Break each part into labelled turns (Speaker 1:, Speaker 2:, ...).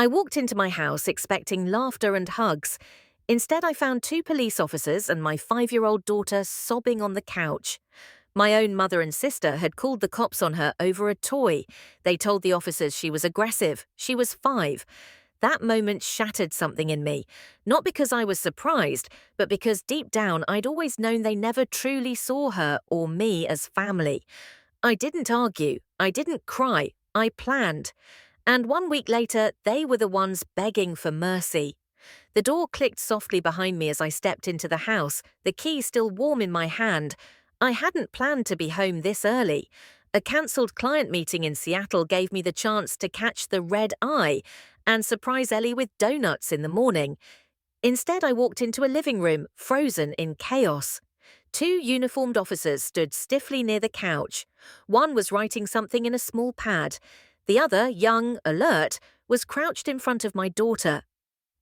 Speaker 1: I walked into my house expecting laughter and hugs. Instead, I found two police officers and my 5-year-old daughter sobbing on the couch. My own mother and sister had called the cops on her over a toy. They told the officers she was aggressive. She was 5. That moment shattered something in me, not because I was surprised, but because deep down I'd always known they never truly saw her or me as family. I didn't argue. I didn't cry. I planned. And 1 week later, they were the ones begging for mercy. The door clicked softly behind me as I stepped into the house, the key still warm in my hand. I hadn't planned to be home this early. A cancelled client meeting in Seattle gave me the chance to catch the red eye and surprise Ellie with donuts in the morning. Instead, I walked into a living room, frozen in chaos. 2 uniformed officers stood stiffly near the couch. One was writing something in a small pad. The other, young, alert, was crouched in front of my daughter.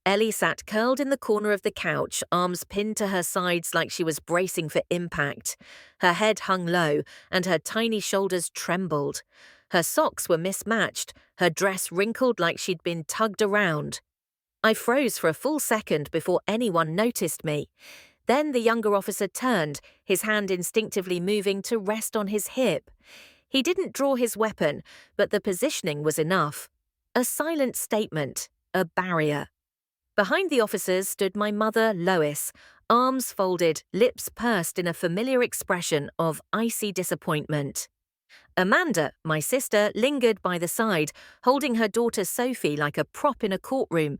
Speaker 1: Ellie sat curled in the corner of the couch, arms pinned to her sides like she was bracing for impact. Her head hung low, and her tiny shoulders trembled. Her socks were mismatched, her dress wrinkled like she'd been tugged around. I froze for a full second before anyone noticed me. Then the younger officer turned, his hand instinctively moving to rest on his hip. He didn't draw his weapon, but the positioning was enough. A silent statement, a barrier. Behind the officers stood my mother, Lois, arms folded, lips pursed in a familiar expression of icy disappointment. Amanda, my sister, lingered by the side, holding her daughter Sophie like a prop in a courtroom.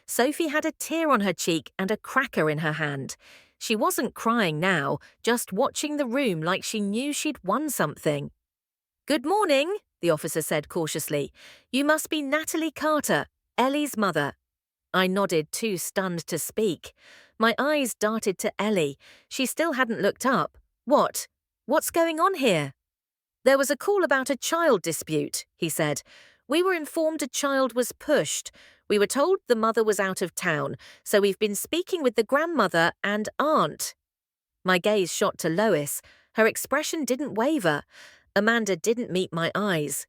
Speaker 1: Sophie had a tear on her cheek and a cracker in her hand. She wasn't crying now, just watching the room like she knew she'd won something. "Good morning," the officer said cautiously. "You must be Natalie Carter, Ellie's mother." I nodded, too stunned to speak. My eyes darted to Ellie. She still hadn't looked up. "What? What's going on here?" "There was a call about a child dispute," he said. "We were informed a child was pushed. We were told the mother was out of town, so we've been speaking with the grandmother and aunt." My gaze shot to Lois. Her expression didn't waver. Amanda didn't meet my eyes.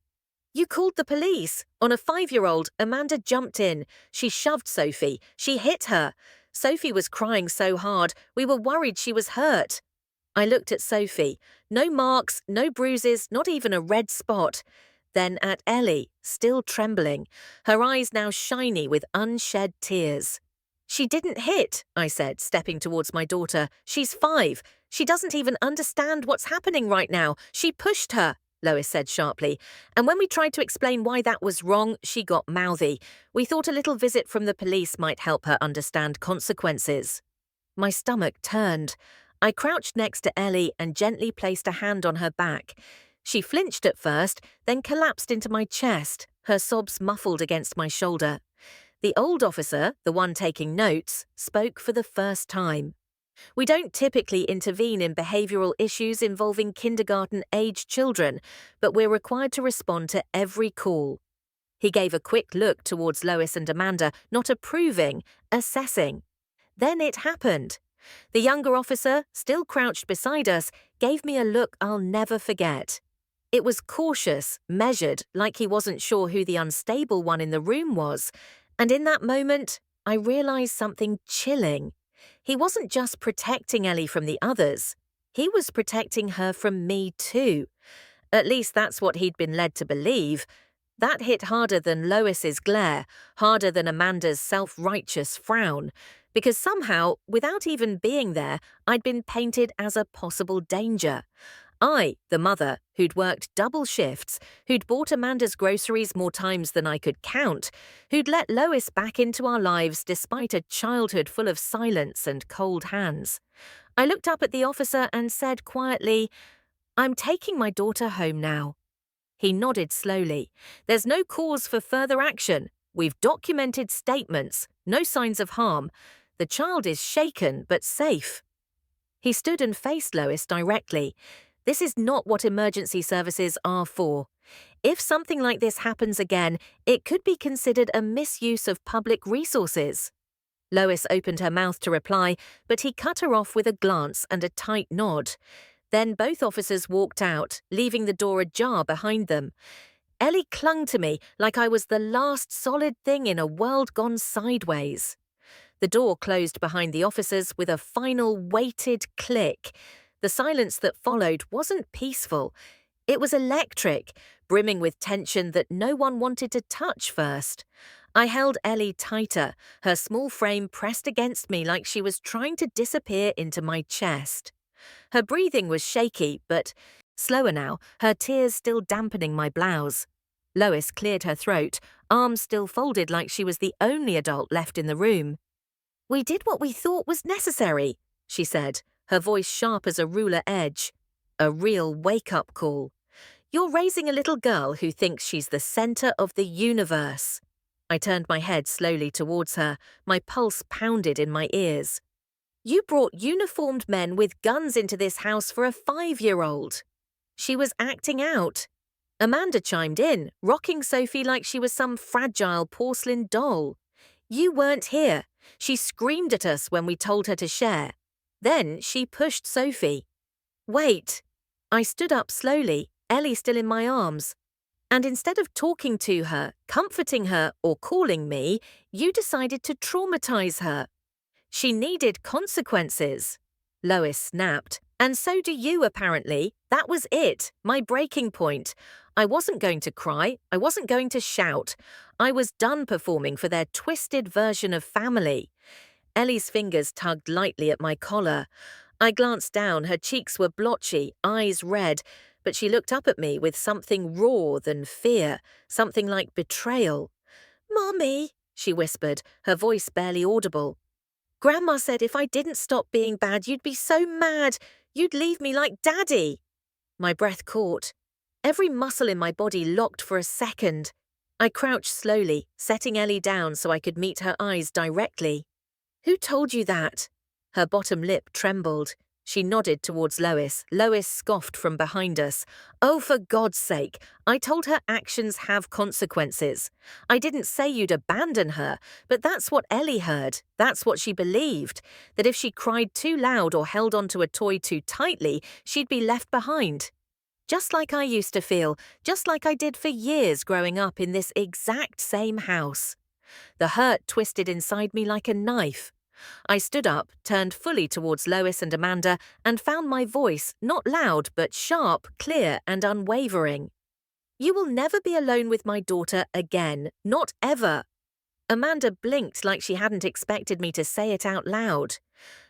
Speaker 1: "You called the police. On a 5-year-old, Amanda jumped in. She shoved Sophie. She hit her. Sophie was crying so hard, we were worried she was hurt." I looked at Sophie. No marks, no bruises, not even a red spot. Then at Ellie, still trembling, her eyes now shiny with unshed tears. "She didn't hit," I said, stepping towards my daughter. "She's 5. She doesn't even understand what's happening right now. She pushed her," Lois said sharply. "And when we tried to explain why that was wrong, she got mouthy. We thought a little visit from the police might help her understand consequences." My stomach turned. I crouched next to Ellie and gently placed a hand on her back. She flinched at first, then collapsed into my chest, her sobs muffled against my shoulder. The old officer, the one taking notes, spoke for the first time. "We don't typically intervene in behavioral issues involving kindergarten-aged children, but we're required to respond to every call." He gave a quick look towards Lois and Amanda, not approving, assessing. Then it happened. The younger officer, still crouched beside us, gave me a look I'll never forget. It was cautious, measured, like he wasn't sure who the unstable one in the room was. And in that moment, I realized something chilling. He wasn't just protecting Ellie from the others. He was protecting her from me too. At least that's what he'd been led to believe. That hit harder than Lois's glare, harder than Amanda's self-righteous frown. Because somehow, without even being there, I'd been painted as a possible danger. I, the mother, who'd worked double shifts, who'd bought Amanda's groceries more times than I could count, who'd let Lois back into our lives despite a childhood full of silence and cold hands. I looked up at the officer and said quietly, "I'm taking my daughter home now." He nodded slowly. "There's no cause for further action. We've documented statements, no signs of harm. The child is shaken but safe." He stood and faced Lois directly. "This is not what emergency services are for. If something like this happens again, it could be considered a misuse of public resources." Lois opened her mouth to reply, but he cut her off with a glance and a tight nod. Then both officers walked out, leaving the door ajar behind them. Ellie clung to me like I was the last solid thing in a world gone sideways. The door closed behind the officers with a final weighted click. The silence that followed wasn't peaceful. It was electric, brimming with tension that no one wanted to touch first. I held Ellie tighter, her small frame pressed against me like she was trying to disappear into my chest. Her breathing was shaky, but slower now, her tears still dampening my blouse. Lois cleared her throat, arms still folded like she was the only adult left in the room. "We did what we thought was necessary," she said, her voice sharp as a ruler edge. A real wake-up call. "You're raising a little girl who thinks she's the center of the universe." I turned my head slowly towards her, my pulse pounded in my ears. "You brought uniformed men with guns into this house for a 5-year-old. She was acting out." Amanda chimed in, rocking Sophie like she was some fragile porcelain doll. "You weren't here. She screamed at us when we told her to share. Then she pushed Sophie." "Wait." I stood up slowly, Ellie still in my arms. "And instead of talking to her, comforting her, or calling me, you decided to traumatize her. She needed consequences." Lois snapped. "And so do you, apparently. That was it, my breaking point. I wasn't going to cry. I wasn't going to shout. I was done performing for their twisted version of family." Ellie's fingers tugged lightly at my collar. I glanced down, her cheeks were blotchy, eyes red, but she looked up at me with something raw than fear, something like betrayal. "Mommy," she whispered, her voice barely audible. "Grandma said if I didn't stop being bad, you'd be so mad. You'd leave me like Daddy." My breath caught. Every muscle in my body locked for a second. I crouched slowly, setting Ellie down so I could meet her eyes directly. "Who told you that?" Her bottom lip trembled. She nodded towards Lois. Lois scoffed from behind us. "Oh, for God's sake, I told her actions have consequences. I didn't say you'd abandon her, but that's what Ellie heard. That's what she believed, that if she cried too loud or held onto a toy too tightly, she'd be left behind. Just like I used to feel, just like I did for years growing up in this exact same house." The hurt twisted inside me like a knife. I stood up, turned fully towards Lois and Amanda, and found my voice, not loud but sharp, clear, and unwavering. "You will never be alone with my daughter again, not ever." Amanda blinked like she hadn't expected me to say it out loud.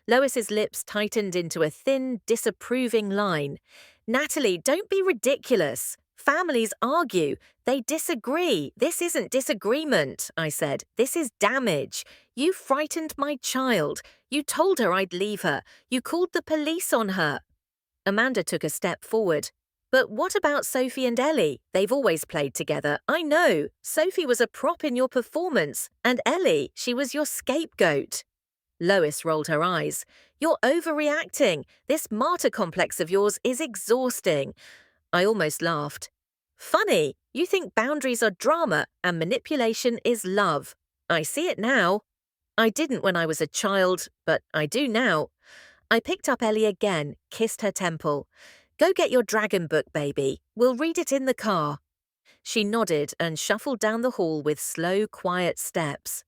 Speaker 1: Lois's lips tightened into a thin, disapproving line. "Natalie, don't be ridiculous. Families argue. They disagree. This isn't disagreement," I said. "This is damage. You frightened my child. You told her I'd leave her. You called the police on her." Amanda took a step forward. "But what about Sophie and Ellie? They've always played together. I know. Sophie was a prop in your performance. And Ellie, she was your scapegoat." Lois rolled her eyes. "You're overreacting. This martyr complex of yours is exhausting." I almost laughed. "Funny, you think boundaries are drama and manipulation is love. I see it now. I didn't when I was a child, but I do now." I picked up Ellie again, kissed her temple. "Go get your dragon book, baby. We'll read it in the car." She nodded and shuffled down the hall with slow, quiet steps.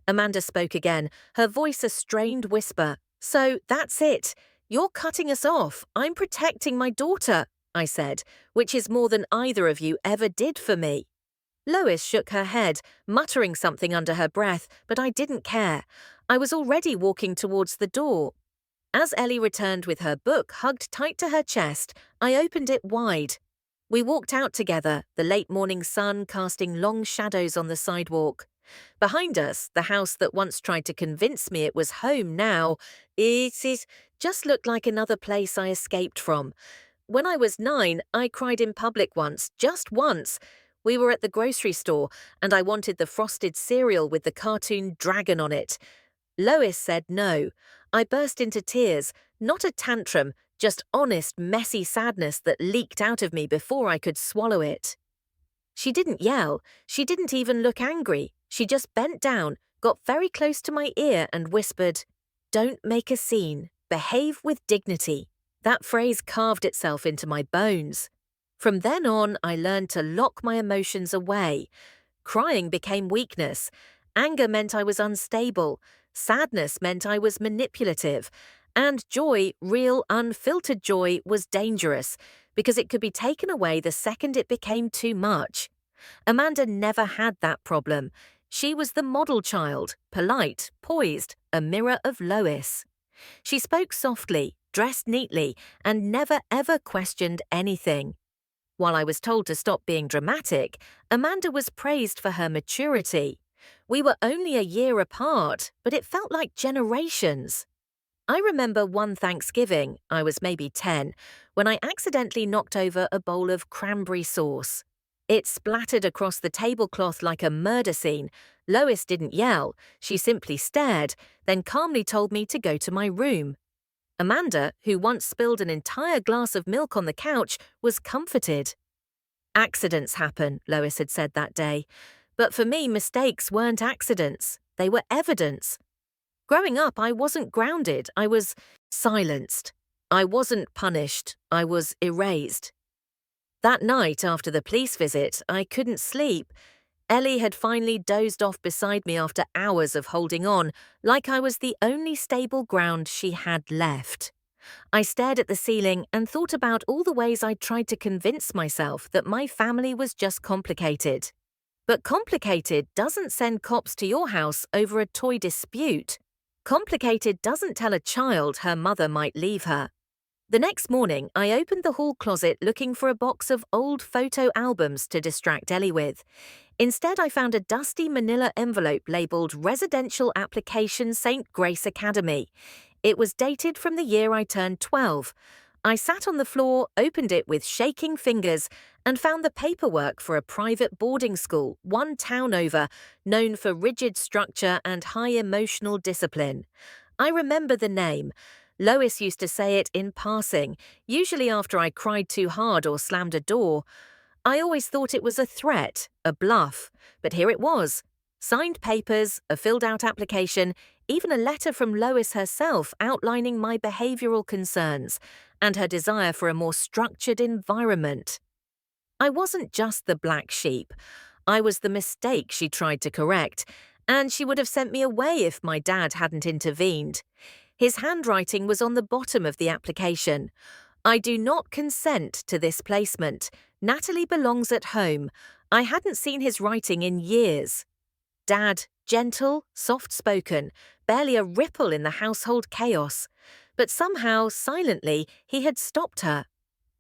Speaker 1: Amanda spoke again, her voice a strained whisper. "So that's it. You're cutting us off. I'm protecting my daughter," I said, "which is more than either of you ever did for me." Lois shook her head, muttering something under her breath, but I didn't care. I was already walking towards the door. As Ellie returned with her book hugged tight to her chest, I opened it wide. We walked out together, the late morning sun casting long shadows on the sidewalk. Behind us, the house that once tried to convince me it was home now, it just looked like another place I escaped from. When I was 9, I cried in public once, just once. We were at the grocery store, and I wanted the frosted cereal with the cartoon dragon on it. Lois said no. I burst into tears, not a tantrum, just honest, messy sadness that leaked out of me before I could swallow it. She didn't yell. She didn't even look angry. She just bent down, got very close to my ear and whispered, "Don't make a scene. Behave with dignity." That phrase carved itself into my bones. From then on, I learned to lock my emotions away. Crying became weakness. Anger meant I was unstable. Sadness meant I was manipulative. And joy, real, unfiltered joy, was dangerous because it could be taken away the second it became too much. Amanda never had that problem. She was the model child, polite, poised, a mirror of Lois. She spoke softly, dressed neatly, and never ever questioned anything. While I was told to stop being dramatic, Amanda was praised for her maturity. We were only a year apart, but it felt like generations. I remember one Thanksgiving, I was maybe 10, when I accidentally knocked over a bowl of cranberry sauce. It splattered across the tablecloth like a murder scene. Lois didn't yell, she simply stared, then calmly told me to go to my room. Amanda, who once spilled an entire glass of milk on the couch, was comforted. Accidents happen, Lois had said that day. But for me, mistakes weren't accidents. They were evidence. Growing up, I wasn't grounded. I was silenced. I wasn't punished. I was erased. That night after the police visit, I couldn't sleep. Ellie had finally dozed off beside me after hours of holding on, like I was the only stable ground she had left. I stared at the ceiling and thought about all the ways I'd tried to convince myself that my family was just complicated. But complicated doesn't send cops to your house over a toy dispute. Complicated doesn't tell a child her mother might leave her. The next morning, I opened the hall closet looking for a box of old photo albums to distract Ellie with. Instead, I found a dusty manila envelope labeled Residential Application St. Grace Academy. It was dated from the year I turned 12. I sat on the floor, opened it with shaking fingers, and found the paperwork for a private boarding school, one town over, known for rigid structure and high emotional discipline. I remember the name. Lois used to say it in passing, usually after I cried too hard or slammed a door. I always thought it was a threat, a bluff, but here it was. Signed papers, a filled-out application, even a letter from Lois herself outlining my behavioral concerns and her desire for a more structured environment. I wasn't just the black sheep. I was the mistake she tried to correct, and she would have sent me away if my dad hadn't intervened. His handwriting was on the bottom of the application. I do not consent to this placement. Natalie belongs at home. I hadn't seen his writing in years. Dad, gentle, soft-spoken, barely a ripple in the household chaos. But somehow, silently, he had stopped her.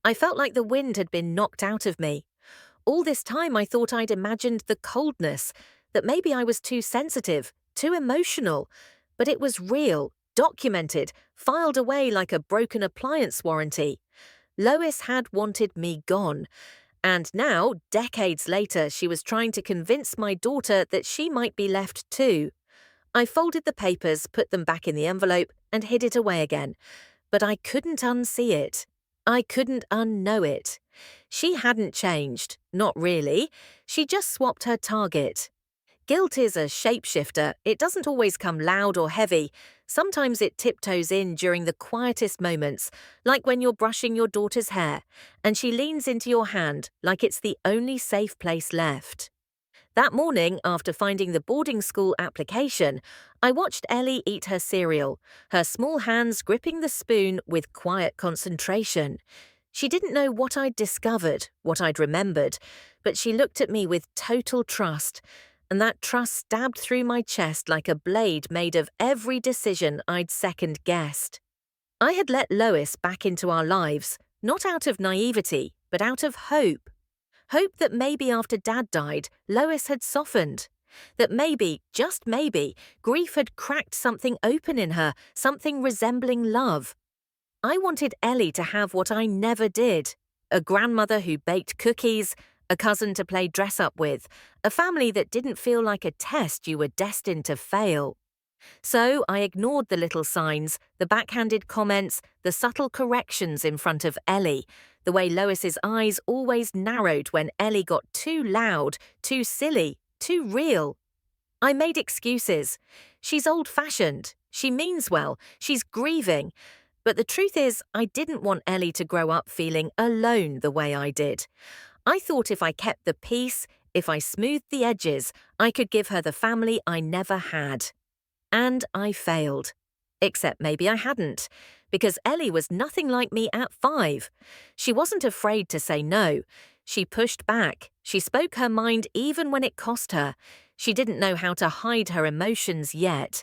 Speaker 1: I felt like the wind had been knocked out of me. All this time I thought I'd imagined the coldness, that maybe I was too sensitive, too emotional. But it was real, documented, filed away like a broken appliance warranty. Lois had wanted me gone. And now, decades later, she was trying to convince my daughter that she might be left too. I folded the papers, put them back in the envelope, and hid it away again. But I couldn't unsee it. I couldn't unknow it. She hadn't changed, not really. She just swapped her target. Guilt is a shapeshifter. It doesn't always come loud or heavy. Sometimes it tiptoes in during the quietest moments, like when you're brushing your daughter's hair, and she leans into your hand like it's the only safe place left. That morning, after finding the boarding school application, I watched Ellie eat her cereal, her small hands gripping the spoon with quiet concentration. She didn't know what I'd discovered, what I'd remembered, but she looked at me with total trust, and that trust stabbed through my chest like a blade made of every decision I'd second-guessed. I had let Lois back into our lives, not out of naivety, but out of hope. Hope that maybe after Dad died, Lois had softened. That maybe, just maybe, grief had cracked something open in her, something resembling love. I wanted Ellie to have what I never did. A grandmother who baked cookies, a cousin to play dress-up with, a family that didn't feel like a test you were destined to fail. So I ignored the little signs, the backhanded comments, the subtle corrections in front of Ellie, the way Lois's eyes always narrowed when Ellie got too loud, too silly, too real. I made excuses. She's old-fashioned. She means well. She's grieving. But the truth is, I didn't want Ellie to grow up feeling alone the way I did. I thought if I kept the peace, if I smoothed the edges, I could give her the family I never had. And I failed. Except maybe I hadn't, because Ellie was nothing like me at 5. She wasn't afraid to say no. She pushed back. She spoke her mind even when it cost her. She didn't know how to hide her emotions yet.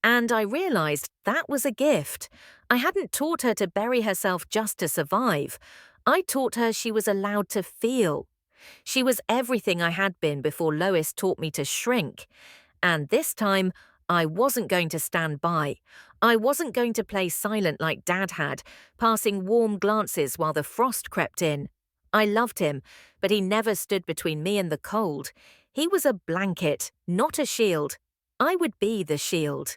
Speaker 1: And I realized that was a gift. I hadn't taught her to bury herself just to survive. I taught her she was allowed to feel. She was everything I had been before Lois taught me to shrink. And this time, I wasn't going to stand by. I wasn't going to play silent like Dad had, passing warm glances while the frost crept in. I loved him, but he never stood between me and the cold. He was a blanket, not a shield. I would be the shield.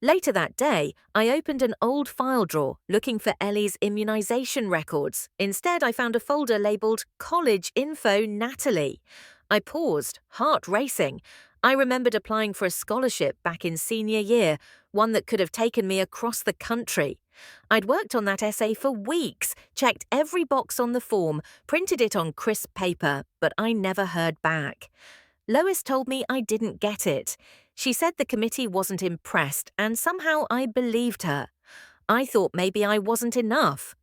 Speaker 1: Later that day, I opened an old file drawer looking for Ellie's immunization records. Instead, I found a folder labeled College Info Natalie. I paused, heart racing. I remembered applying for a scholarship back in senior year, one that could have taken me across the country. I'd worked on that essay for weeks, checked every box on the form, printed it on crisp paper, but I never heard back. Lois told me I didn't get it. She said the committee wasn't impressed, and somehow I believed her. I thought maybe I wasn't enough.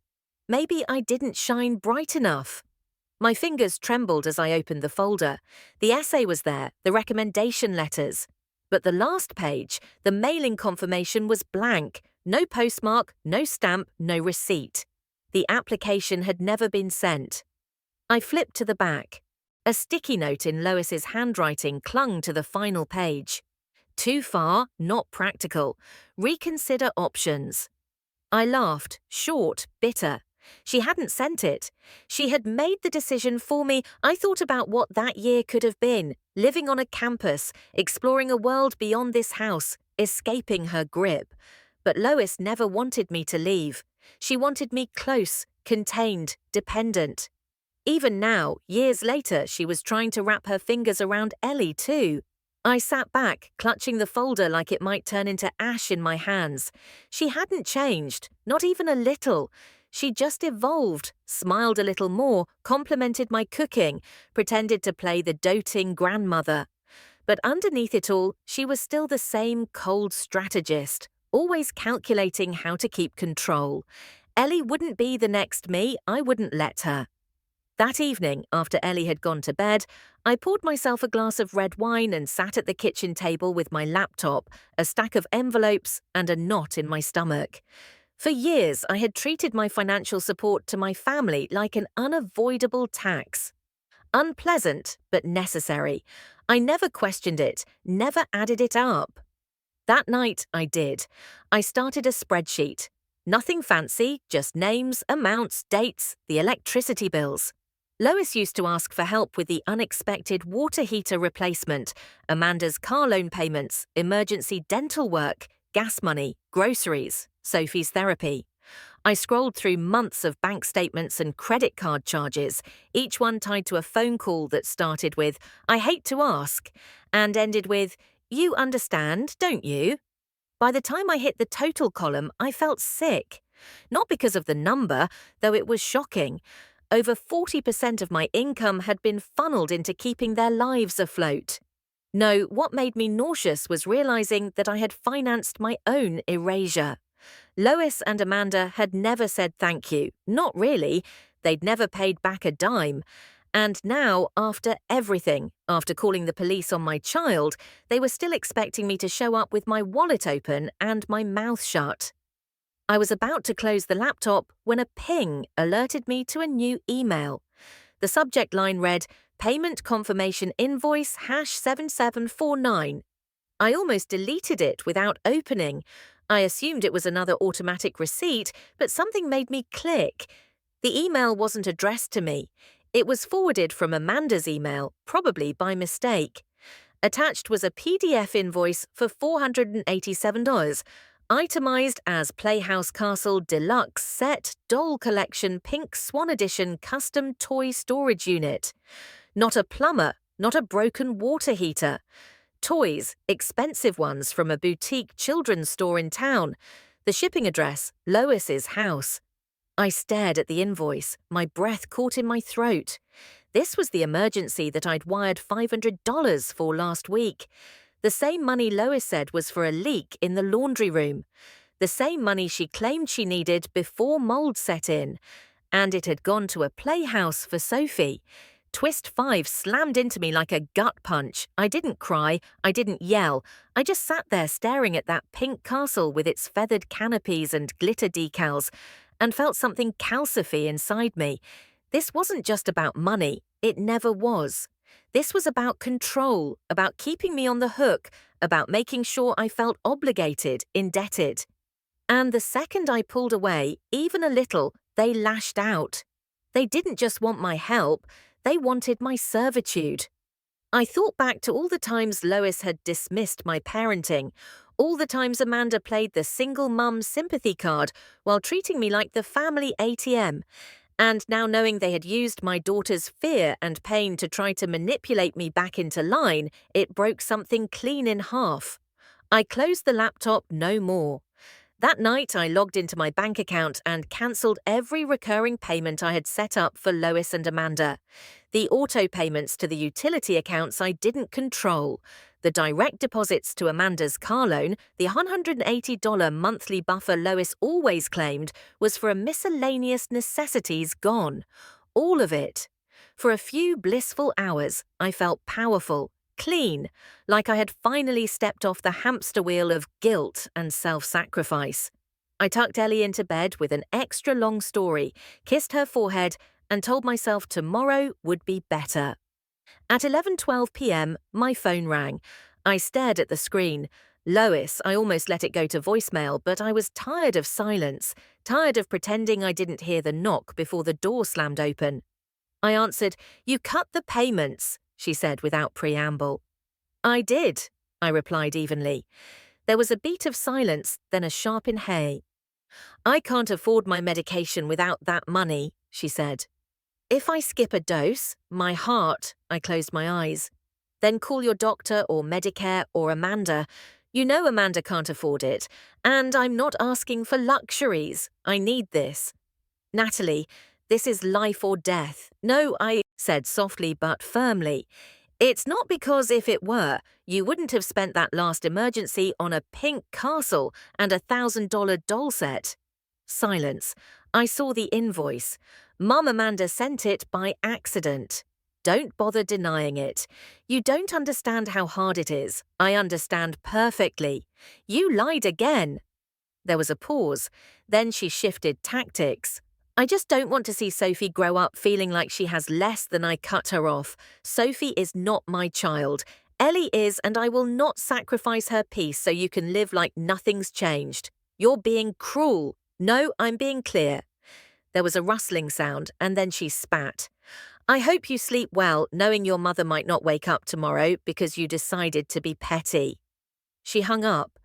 Speaker 1: Maybe I didn't shine bright enough. My fingers trembled as I opened the folder. The essay was there, the recommendation letters. But the last page, the mailing confirmation, was blank. No postmark, no stamp, no receipt. The application had never been sent. I flipped to the back. A sticky note in Lois's handwriting clung to the final page. Too far, not practical. Reconsider options. I laughed, short, bitter. She hadn't sent it. She had made the decision for me. I thought about what that year could have been, living on a campus, exploring a world beyond this house, escaping her grip. But Lois never wanted me to leave. She wanted me close, contained, dependent. Even now, years later, she was trying to wrap her fingers around Ellie too. I sat back, clutching the folder like it might turn into ash in my hands. She hadn't changed, not even a little. She just evolved, smiled a little more, complimented my cooking, pretended to play the doting grandmother. But underneath it all, she was still the same cold strategist, always calculating how to keep control. Ellie wouldn't be the next me. I wouldn't let her. That evening, after Ellie had gone to bed, I poured myself a glass of red wine and sat at the kitchen table with my laptop, a stack of envelopes, and a knot in my stomach. For years, I had treated my financial support to my family like an unavoidable tax. Unpleasant, but necessary. I never questioned it, never added it up. That night, I did. I started a spreadsheet. Nothing fancy, just names, amounts, dates, the electricity bills. Lois used to ask for help with the unexpected water heater replacement, Amanda's car loan payments, emergency dental work, gas money, groceries, Sophie's therapy. I scrolled through months of bank statements and credit card charges, each one tied to a phone call that started with, "I hate to ask," and ended with, "You understand, don't you?" By the time I hit the total column, I felt sick. Not because of the number, though it was shocking. Over 40% of my income had been funneled into keeping their lives afloat. No, what made me nauseous was realizing that I had financed my own erasure. Lois and Amanda had never said thank you. Not really. They'd never paid back a dime. And now, after everything, after calling the police on my child, they were still expecting me to show up with my wallet open and my mouth shut. I was about to close the laptop when a ping alerted me to a new email. The subject line read, "Payment confirmation invoice #7749. I almost deleted it without opening. I assumed it was another automatic receipt, but something made me click. The email wasn't addressed to me. It was forwarded from Amanda's email, probably by mistake. Attached was a PDF invoice for $487, itemized as Playhouse Castle Deluxe Set Doll Collection Pink Swan Edition Custom Toy Storage Unit. Not a plumber, not a broken water heater. Toys, expensive ones from a boutique children's store in town. The shipping address, Lois's house. I stared at the invoice, my breath caught in my throat. This was the emergency that I'd wired $500 for last week. The same money Lois said was for a leak in the laundry room. The same money she claimed she needed before mold set in. And it had gone to a playhouse for Sophie. Twist 5 slammed into me like a gut punch. I didn't cry, I didn't yell. I just sat there staring at that pink castle with its feathered canopies and glitter decals, and felt something calcify inside me. This wasn't just about money. It never was. This was about control, about keeping me on the hook, about making sure I felt obligated, indebted. And the second I pulled away, even a little, they lashed out. They didn't just want my help, they wanted my servitude. I thought back to all the times Lois had dismissed my parenting, all the times Amanda played the single mum sympathy card while treating me like the family ATM, and now knowing they had used my daughter's fear and pain to try to manipulate me back into line, it broke something clean in half. I closed the laptop no more. That night, I logged into my bank account and cancelled every recurring payment I had set up for Lois and Amanda. The auto payments to the utility accounts I didn't control. The direct deposits to Amanda's car loan, the $180 monthly buffer Lois always claimed, was for a miscellaneous necessities gone. All of it. For a few blissful hours, I felt powerful, clean, like I had finally stepped off the hamster wheel of guilt and self-sacrifice. I tucked Ellie into bed with an extra long story, kissed her forehead, and told myself tomorrow would be better. At 11:12 p.m., my phone rang. I stared at the screen. Lois, I almost let it go to voicemail, but I was tired of silence, tired of pretending I didn't hear the knock before the door slammed open. I answered, "You cut the payments," she said without preamble. "I did," I replied evenly. There was a beat of silence, then a sharp inhale. "I can't afford my medication without that money," she said. "If I skip a dose, my heart," I closed my eyes. "Then call your doctor or Medicare or Amanda. You know Amanda can't afford it, and I'm not asking for luxuries. I need this. Natalie, this is life or death." "No," I said softly but firmly. "It's not because if it were, you wouldn't have spent that last emergency on a pink castle and a $1,000 doll set." Silence. I saw the invoice. Mum Amanda sent it by accident. Don't bother denying it. You don't understand how hard it is. I understand perfectly. You lied again. There was a pause. Then she shifted tactics. "I just don't want to see Sophie grow up feeling like she has less than I cut her off. Sophie is not my child. Ellie is, and I will not sacrifice her peace so you can live like nothing's changed. You're being cruel." "No, I'm being clear." There was a rustling sound, and then she spat. "I hope you sleep well, knowing your mother might not wake up tomorrow because you decided to be petty." She hung up.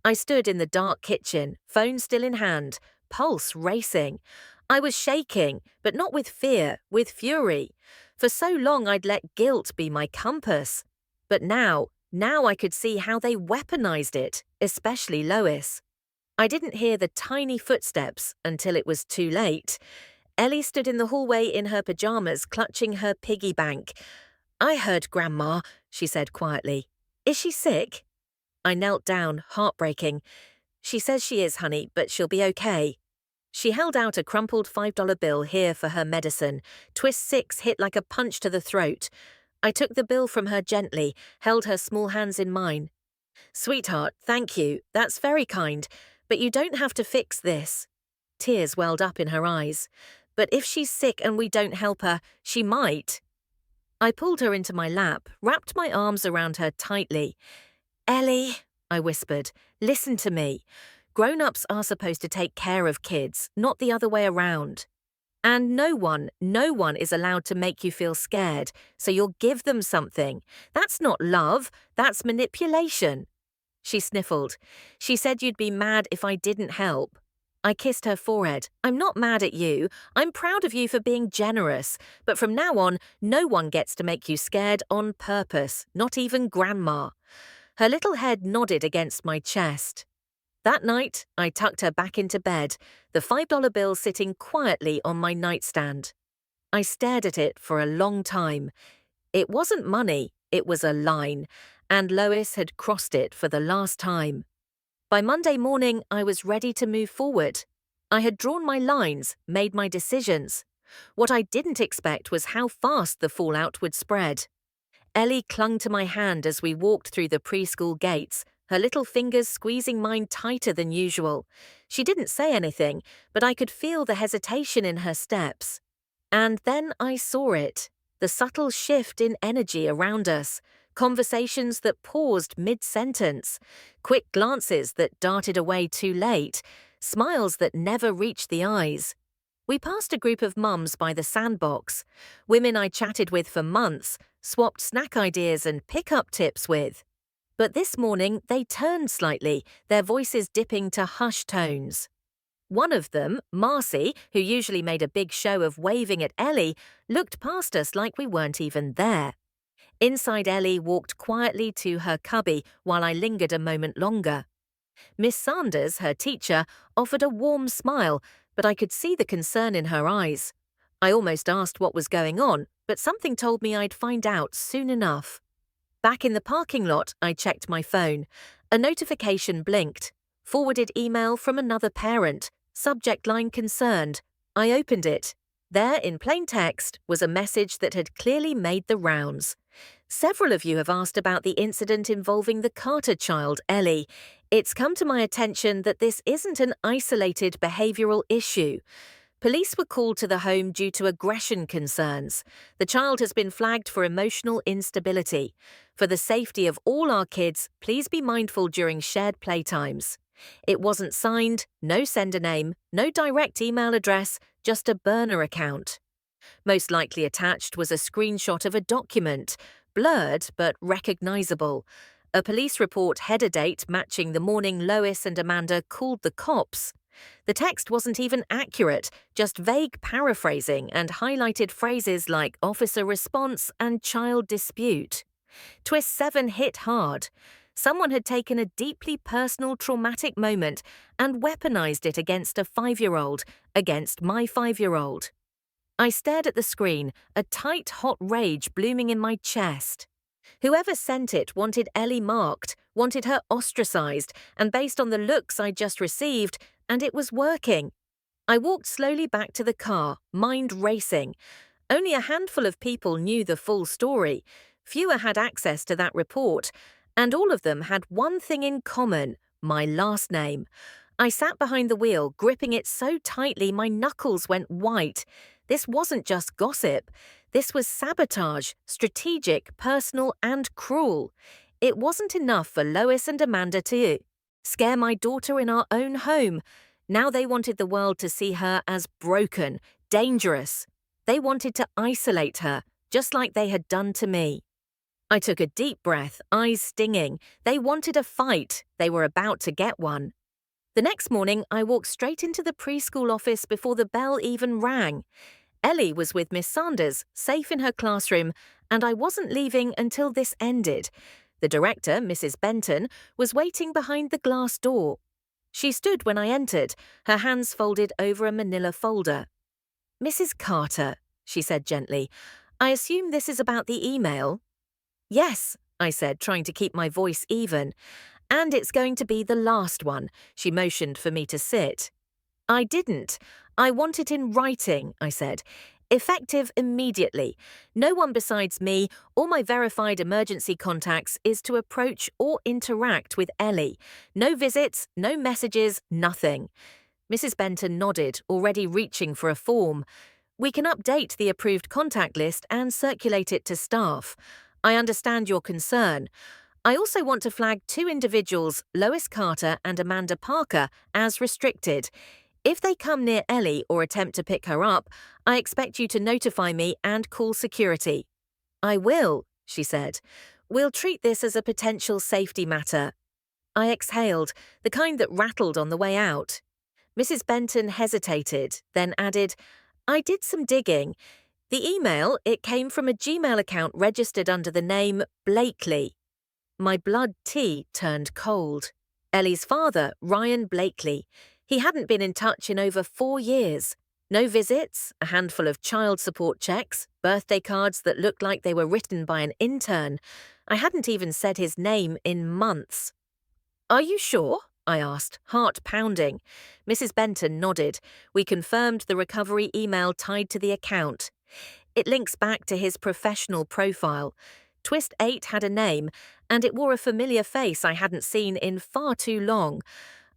Speaker 1: I stood in the dark kitchen, phone still in hand, pulse racing. I was shaking, but not with fear, with fury. For so long I'd let guilt be my compass. But now I could see how they weaponized it, especially Lois. I didn't hear the tiny footsteps until it was too late. Ellie stood in the hallway in her pajamas, clutching her piggy bank. "I heard Grandma," she said quietly. "Is she sick?" I knelt down, heartbreaking. "She says she is, honey, but she'll be okay." She held out a crumpled $5 bill here for her medicine. Twist 6 hit like a punch to the throat. I took the bill from her gently, held her small hands in mine. "Sweetheart, thank you. That's very kind. But you don't have to fix this." Tears welled up in her eyes. "But if she's sick and we don't help her, she might." I pulled her into my lap, wrapped my arms around her tightly. "Ellie," I whispered, "listen to me. Grown-ups are supposed to take care of kids, not the other way around. And no one is allowed to make you feel scared, so you'll give them something. That's not love, that's manipulation." She sniffled. "She said you'd be mad if I didn't help." I kissed her forehead. "I'm not mad at you. I'm proud of you for being generous. But from now on, no one gets to make you scared on purpose, not even Grandma." Her little head nodded against my chest. That night, I tucked her back into bed, the $5 bill sitting quietly on my nightstand. I stared at it for a long time. It wasn't money, it was a line, and Lois had crossed it for the last time. By Monday morning, I was ready to move forward. I had drawn my lines, made my decisions. What I didn't expect was how fast the fallout would spread. Ellie clung to my hand as we walked through the preschool gates, her little fingers squeezing mine tighter than usual. She didn't say anything, but I could feel the hesitation in her steps. And then I saw it, the subtle shift in energy around us, conversations that paused mid-sentence, quick glances that darted away too late, smiles that never reached the eyes. We passed a group of mums by the sandbox, women I chatted with for months, swapped snack ideas and pick-up tips with. But this morning they turned slightly, their voices dipping to hushed tones. One of them, Marcy, who usually made a big show of waving at Ellie, looked past us like we weren't even there. Inside Ellie walked quietly to her cubby while I lingered a moment longer. Miss Sanders, her teacher, offered a warm smile, but I could see the concern in her eyes. I almost asked what was going on, but something told me I'd find out soon enough. Back in the parking lot, I checked my phone. A notification blinked. Forwarded email from another parent. Subject line concerned. I opened it. There, in plain text, was a message that had clearly made the rounds. Several of you have asked about the incident involving the Carter child, Ellie. It's come to my attention that this isn't an isolated behavioral issue. Police were called to the home due to aggression concerns. The child has been flagged for emotional instability. For the safety of all our kids, please be mindful during shared playtimes. It wasn't signed, no sender name, no direct email address, just a burner account. Most likely attached was a screenshot of a document, blurred but recognizable. A police report header date matching the morning Lois and Amanda called the cops. The text wasn't even accurate, just vague paraphrasing and highlighted phrases like officer response and child dispute. Twist 7 hit hard. Someone had taken a deeply personal traumatic moment and weaponized it against a 5-year-old, against my 5-year-old. I stared at the screen, a tight, hot rage blooming in my chest. Whoever sent it wanted Ellie marked, wanted her ostracized, and based on the looks I just received, and it was working. I walked slowly back to the car, mind racing. Only a handful of people knew the full story. Fewer had access to that report, and all of them had one thing in common: my last name. I sat behind the wheel, gripping it so tightly my knuckles went white. This wasn't just gossip. This was sabotage, strategic, personal, and cruel. It wasn't enough for Lois and Amanda to scare my daughter in our own home. Now they wanted the world to see her as broken, dangerous. They wanted to isolate her, just like they had done to me. I took a deep breath, eyes stinging. They wanted a fight. They were about to get one. The next morning, I walked straight into the preschool office before the bell even rang. Ellie was with Miss Sanders, safe in her classroom, and I wasn't leaving until this ended. The director, Mrs. Benton, was waiting behind the glass door. She stood when I entered, her hands folded over a manila folder. "Mrs. Carter," she said gently, "I assume this is about the email?" "Yes," I said, trying to keep my voice even. "And it's going to be the last one." She motioned for me to sit. I didn't. "I want it in writing," I said. "Effective immediately. No one besides me or my verified emergency contacts is to approach or interact with Ellie. No visits, no messages, nothing." Mrs. Benton nodded, already reaching for a form. "We can update the approved contact list and circulate it to staff. I understand your concern. I also want to flag 2 individuals, Lois Carter and Amanda Parker, as restricted. If they come near Ellie or attempt to pick her up, I expect you to notify me and call security." "I will," she said. "We'll treat this as a potential safety matter." I exhaled, the kind that rattled on the way out. Mrs. Benton hesitated, then added, "I did some digging. The email, it came from a Gmail account registered under the name Blakely." My blood tea turned cold. Ellie's father, Ryan Blakely. He hadn't been in touch in over 4 years. No visits, a handful of child support checks, birthday cards that looked like they were written by an intern. I hadn't even said his name in months. "Are you sure?" I asked, heart pounding. Mrs. Benton nodded. We confirmed the recovery email tied to the account. It links back to his professional profile. Twist 8 had a name, and it wore a familiar face I hadn't seen in far too long.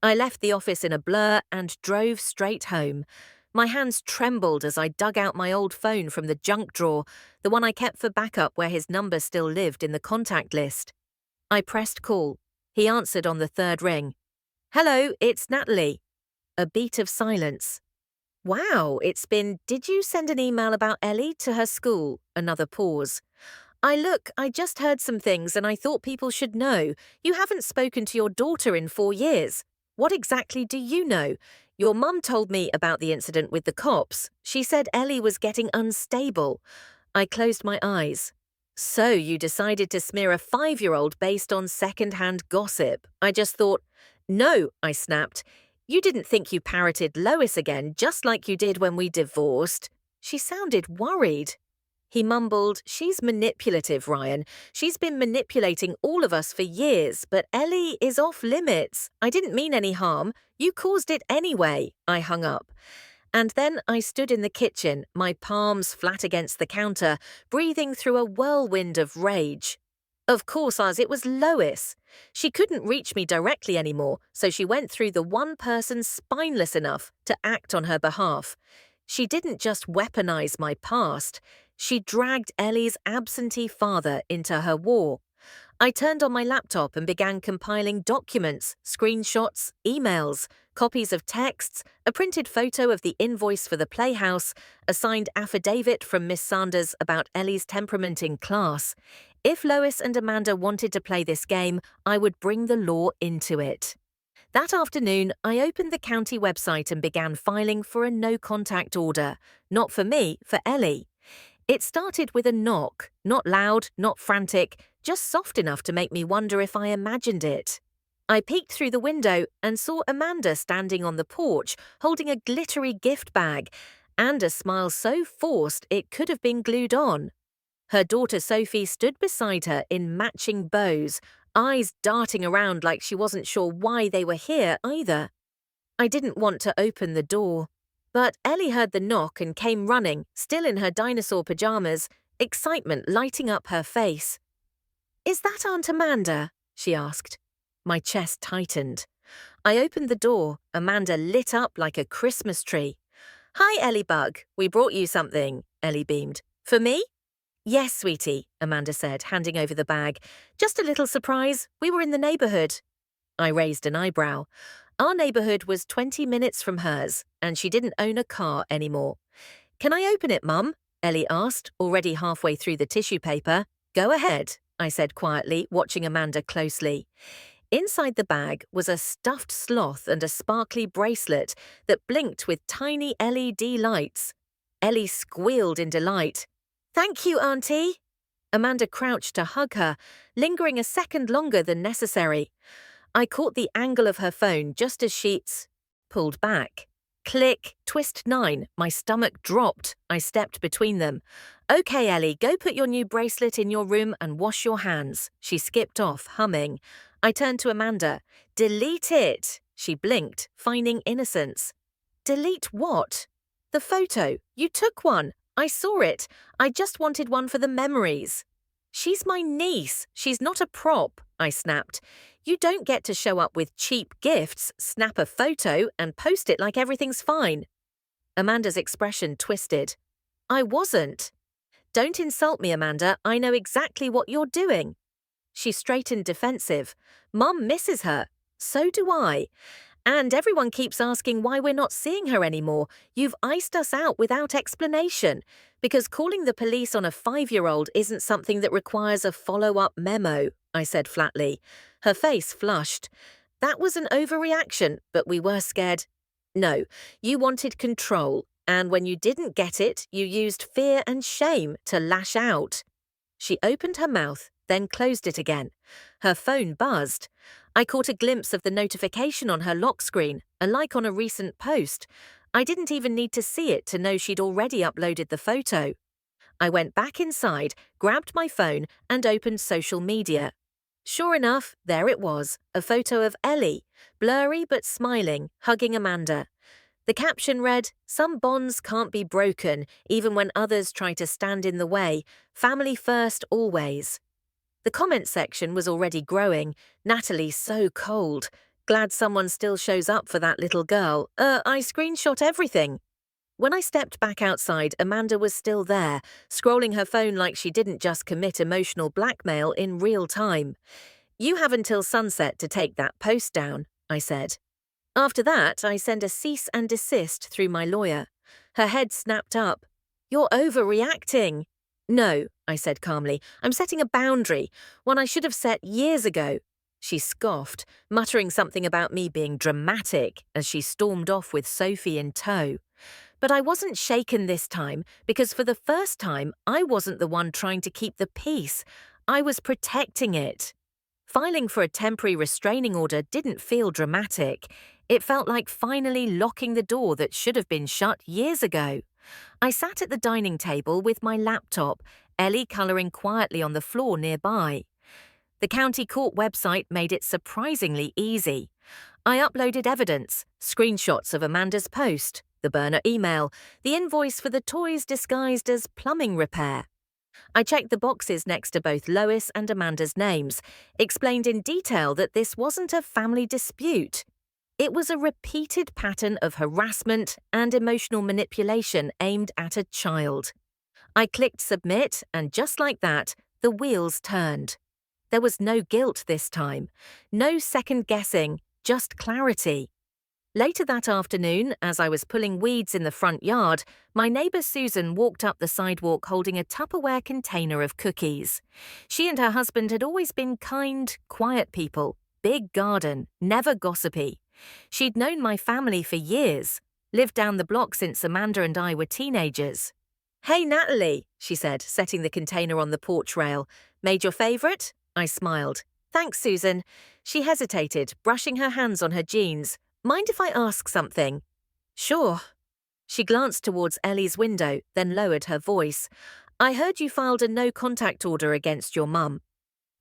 Speaker 1: I left the office in a blur and drove straight home. My hands trembled as I dug out my old phone from the junk drawer, the one I kept for backup where his number still lived in the contact list. I pressed call. He answered on the third ring. "Hello, it's Natalie." A beat of silence. "Wow, did you send an email about Ellie to her school?" Another pause. I just heard some things and I thought people should know. You haven't spoken to your daughter in 4 years. What exactly do you know? Your mum told me about the incident with the cops. She said Ellie was getting unstable." I closed my eyes. "So you decided to smear a 5-year-old based on second-hand gossip." I just thought, "No," I snapped. "You didn't think you parroted Lois again, just like you did when we divorced." She sounded worried. He mumbled, "She's manipulative, Ryan. She's been manipulating all of us for years, but Ellie is off limits. I didn't mean any harm. You caused it anyway." I hung up. And then I stood in the kitchen, my palms flat against the counter, breathing through a whirlwind of rage. Of course, it was Lois. She couldn't reach me directly anymore, so she went through the one person spineless enough to act on her behalf. She didn't just weaponize my past. She dragged Ellie's absentee father into her war. I turned on my laptop and began compiling documents, screenshots, emails, copies of texts, a printed photo of the invoice for the playhouse, a signed affidavit from Miss Sanders about Ellie's temperament in class. If Lois and Amanda wanted to play this game, I would bring the law into it. That afternoon, I opened the county website and began filing for a no-contact order. Not for me, for Ellie. It started with a knock, not loud, not frantic, just soft enough to make me wonder if I imagined it. I peeked through the window and saw Amanda standing on the porch, holding a glittery gift bag, and a smile so forced it could have been glued on. Her daughter Sophie stood beside her in matching bows, eyes darting around like she wasn't sure why they were here either. I didn't want to open the door. But Ellie heard the knock and came running, still in her dinosaur pajamas, excitement lighting up her face. "Is that Aunt Amanda?" she asked. My chest tightened. I opened the door. Amanda lit up like a Christmas tree. "Hi, Ellie Bug. We brought you something," Ellie beamed. "For me?" "Yes, sweetie," Amanda said, handing over the bag. "Just a little surprise. We were in the neighborhood." I raised an eyebrow. Our neighborhood was 20 minutes from hers, and she didn't own a car anymore. "Can I open it, Mum?" Ellie asked, already halfway through the tissue paper. "Go ahead," I said quietly, watching Amanda closely. Inside the bag was a stuffed sloth and a sparkly bracelet that blinked with tiny LED lights. Ellie squealed in delight. "Thank you, Auntie." Amanda crouched to hug her, lingering a second longer than necessary. I caught the angle of her phone just as she pulled back. Click, twist 9. My stomach dropped. I stepped between them. "Okay, Ellie, go put your new bracelet in your room and wash your hands." She skipped off, humming. I turned to Amanda. "Delete it." She blinked, feigning innocence. "Delete what?" "The photo. You took one. I saw it. I just wanted one for the memories." "She's my niece. She's not a prop," I snapped. "You don't get to show up with cheap gifts, snap a photo, and post it like everything's fine." Amanda's expression twisted. "I wasn't." "Don't insult me, Amanda. I know exactly what you're doing." She straightened defensive. "Mum misses her. So do I. And everyone keeps asking why we're not seeing her anymore. You've iced us out without explanation. Because calling the police on a 5-year-old isn't something that requires a follow-up memo," I said flatly. Her face flushed. "That was an overreaction, but we were scared." "No, you wanted control, and when you didn't get it, you used fear and shame to lash out." She opened her mouth, then closed it again. Her phone buzzed. I caught a glimpse of the notification on her lock screen, a like on a recent post. I didn't even need to see it to know she'd already uploaded the photo. I went back inside, grabbed my phone, and opened social media. Sure enough, there it was, a photo of Ellie, blurry but smiling, hugging Amanda. The caption read, "Some bonds can't be broken, even when others try to stand in the way. Family first always." The comment section was already growing. "Natalie, so cold. Glad someone still shows up for that little girl. I screenshot everything." When I stepped back outside, Amanda was still there, scrolling her phone like she didn't just commit emotional blackmail in real time. "You have until sunset to take that post down," I said. After that, I send a cease and desist through my lawyer. Her head snapped up. "You're overreacting." "No," I said calmly. "I'm setting a boundary, one I should have set years ago." She scoffed, muttering something about me being dramatic as she stormed off with Sophie in tow. But I wasn't shaken this time because for the first time, I wasn't the one trying to keep the peace. I was protecting it. Filing for a temporary restraining order didn't feel dramatic. It felt like finally locking the door that should have been shut years ago. I sat at the dining table with my laptop, Ellie colouring quietly on the floor nearby. The county court website made it surprisingly easy. I uploaded evidence, screenshots of Amanda's post, the burner email, the invoice for the toys disguised as plumbing repair. I checked the boxes next to both Lois and Amanda's names, explained in detail that this wasn't a family dispute. It was a repeated pattern of harassment and emotional manipulation aimed at a child. I clicked submit, and just like that, the wheels turned. There was no guilt this time, no second guessing, just clarity. Later that afternoon, as I was pulling weeds in the front yard, my neighbour Susan walked up the sidewalk holding a Tupperware container of cookies. She and her husband had always been kind, quiet people, big garden, never gossipy. She'd known my family for years, lived down the block since Amanda and I were teenagers. "Hey, Natalie," she said, setting the container on the porch rail. "Made your favourite?" I smiled. "Thanks, Susan." She hesitated, brushing her hands on her jeans. "Mind if I ask something?" "Sure." She glanced towards Ellie's window, then lowered her voice. "I heard you filed a no-contact order against your mum."